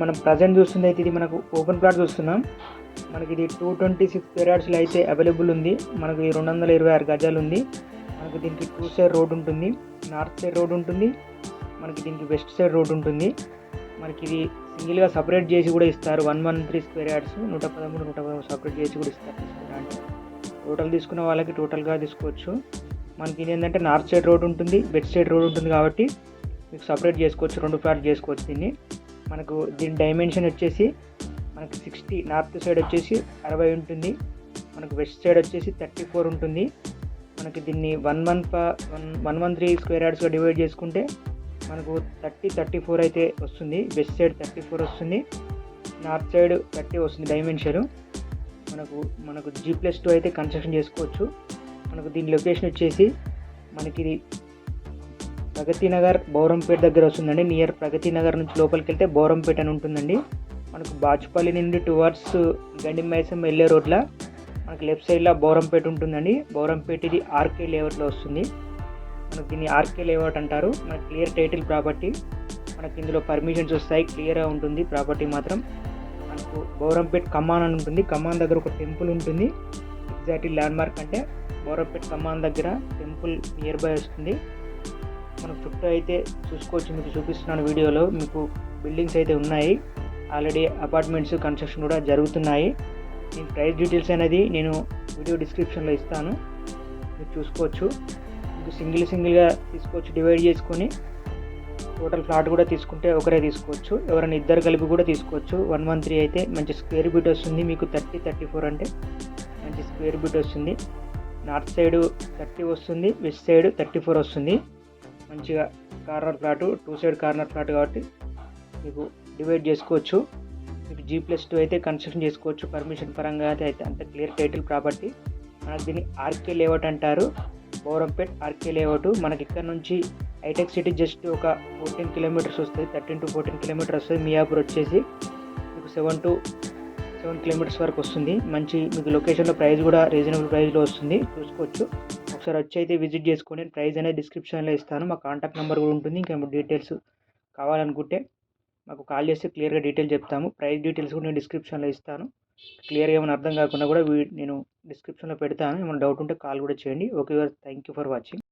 మనం ప్రజెంట్ చూస్తుంది అయితే ఇది మనకు ఓపెన్ ప్లాట్ చూస్తున్నాం. మనకి ఇది 226 స్క్వేర్ యార్డ్స్లో అయితే అవైలబుల్ ఉంది. మనకి 226 గజాలు ఉంది. మనకు దీనికి 2 సైడ్ రోడ్ ఉంటుంది. నార్త్ సైడ్ రోడ్ ఉంటుంది, మనకి దీనికి వెస్ట్ సైడ్ రోడ్ ఉంటుంది. మనకి ఇది సింగిల్గా సపరేట్ చేసి కూడా ఇస్తారు. 113 స్క్వేర్ యార్డ్స్ 113, 113 సపరేట్ చేసి కూడా ఇస్తారు. అంటే టోటల్ తీసుకున్న వాళ్ళకి టోటల్గా తీసుకోవచ్చు. మనకి ఇది ఏంటంటే నార్త్ సైడ్ రోడ్ ఉంటుంది, వెస్ట్ సైడ్ రోడ్ ఉంటుంది కాబట్టి మీకు సపరేట్ చేసుకోవచ్చు, 2 ఫ్లాట్ చేసుకోవచ్చు దీన్ని. మనకు దీని డైమెన్షన్ వచ్చేసి మనకి 60, నార్త్ సైడ్ వచ్చేసి 60 ఉంటుంది, మనకు వెస్ట్ సైడ్ వచ్చేసి 34 ఉంటుంది. మనకి దీన్ని 113 స్క్వేర్ యార్డ్స్గా డివైడ్ చేసుకుంటే మనకు 34 అయితే వస్తుంది. వెస్ట్ సైడ్ 34 వస్తుంది, నార్త్ సైడ్ 30 వస్తుంది డైమెన్షన్. మనకు G+2 అయితే కన్స్ట్రక్షన్ చేసుకోవచ్చు. మనకు దీని లొకేషన్ వచ్చేసి మనకి ఇది ప్రగతి నగర్ బౌరంపేట దగ్గర వస్తుందండి. నియర్ ప్రగతి నగర్ నుంచి లోపలికి వెళ్తే బౌరంపేట అని ఉంటుందండి. మనకు బాచుపల్లి నుండి టువర్డ్స్ గండిమైసం వెళ్ళే రోడ్లో మనకి లెఫ్ట్ సైడ్లో బౌరంపేట ఉంటుందండి. బౌరంపేట ఇది ఆర్కే లేఅవుట్లో వస్తుంది. మనకు దీన్ని ఆర్కే లేఅవుట్ అంటారు. మనకు క్లియర్ టైటిల్ ప్రాపర్టీ, మనకి ఇందులో పర్మిషన్స్ వస్తాయి, క్లియర్గా ఉంటుంది ప్రాపర్టీ మాత్రం. మనకు బౌరంపేట కమాన్ అని ఉంటుంది. కమాన్ దగ్గర ఒక టెంపుల్ ఉంటుంది. ఎగ్జాక్ట్లీ ల్యాండ్ మార్క్ అంటే బౌరంపేట కమాన్ దగ్గర టెంపుల్ నియర్ బై వస్తుంది. మనకు చుట్టూ అయితే చూసుకోవచ్చు, మీకు చూపిస్తున్నాను వీడియోలో. మీకు బిల్డింగ్స్ అయితే ఉన్నాయి, ఆల్రెడీ అపార్ట్మెంట్స్ కన్స్ట్రక్షన్ కూడా జరుగుతున్నాయి. దీని ప్రైస్ డీటెయిల్స్ అనేది నేను వీడియో డిస్క్రిప్షన్లో ఇస్తాను, మీరు చూసుకోవచ్చు. మీకు సింగిల్గా తీసుకోవచ్చు, డివైడ్ చేసుకొని. టోటల్ ఫ్లాట్ కూడా తీసుకుంటే ఒకరే తీసుకోవచ్చు, ఎవరైనా ఇద్దరు కలిపి కూడా తీసుకోవచ్చు. 113 అయితే మంచి స్క్వేర్ ఫీట్ వస్తుంది మీకు. 34 అంటే మంచి స్క్వేర్ ఫీట్ వస్తుంది. నార్త్ సైడ్ 30 వస్తుంది, వెస్ట్ సైడ్ 34 వస్తుంది. మంచిగా corner flat, 2 side corner flat కాబట్టి మీకు డివైడ్ చేసుకోవచ్చు. మీకు G+2 అయితే కన్స్ట్రక్షన్ చేసుకోవచ్చు. పర్మిషన్ పరంగా అయితే అంత క్లియర్ టైటిల్ ప్రాపర్టీ. మనకు దీన్ని ఆర్కే లేఅవుట్ అంటారు, బౌరంపేట్ ఆర్కే లేఅవుట్. మనకి ఇక్కడ నుంచి హైటెక్ సిటీ జస్ట్ ఒక 14 కిలోమీటర్స్ వస్తుంది, 13 to 14 కిలోమీటర్స్ వస్తుంది. మియాపూర్ వచ్చేసి మీకు 7 కిలోమీటర్స్ వరకు వస్తుంది. మంచి మీకు లొకేషన్లో ప్రైస్ కూడా రీజనబుల్ ప్రైస్లో వస్తుంది, చూసుకోవచ్చు. ఒకసారి వచ్చి అయితే విజిట్ చేసుకొని ప్రైస్ అనేది డిస్క్రిప్షన్లో ఇస్తాను. మా కాంటాక్ట్ నెంబర్ కూడా ఉంటుంది. ఇంకా డీటెయిల్స్ కావాలనుకుంటే మాకు కాల్ చేస్తే క్లియర్గా డీటెయిల్ చెప్తాము. ప్రైస్ డీటెయిల్స్ కూడా నేను డిస్క్రిప్షన్లో ఇస్తాను. క్లియర్గా ఏమైనా అర్థం కాకుండా కూడా నేను డిస్క్రిప్షన్లో పెడతాను. ఏమైనా డౌట్ ఉంటే కాల్ కూడా చేయండి. Okay, thank you for watching.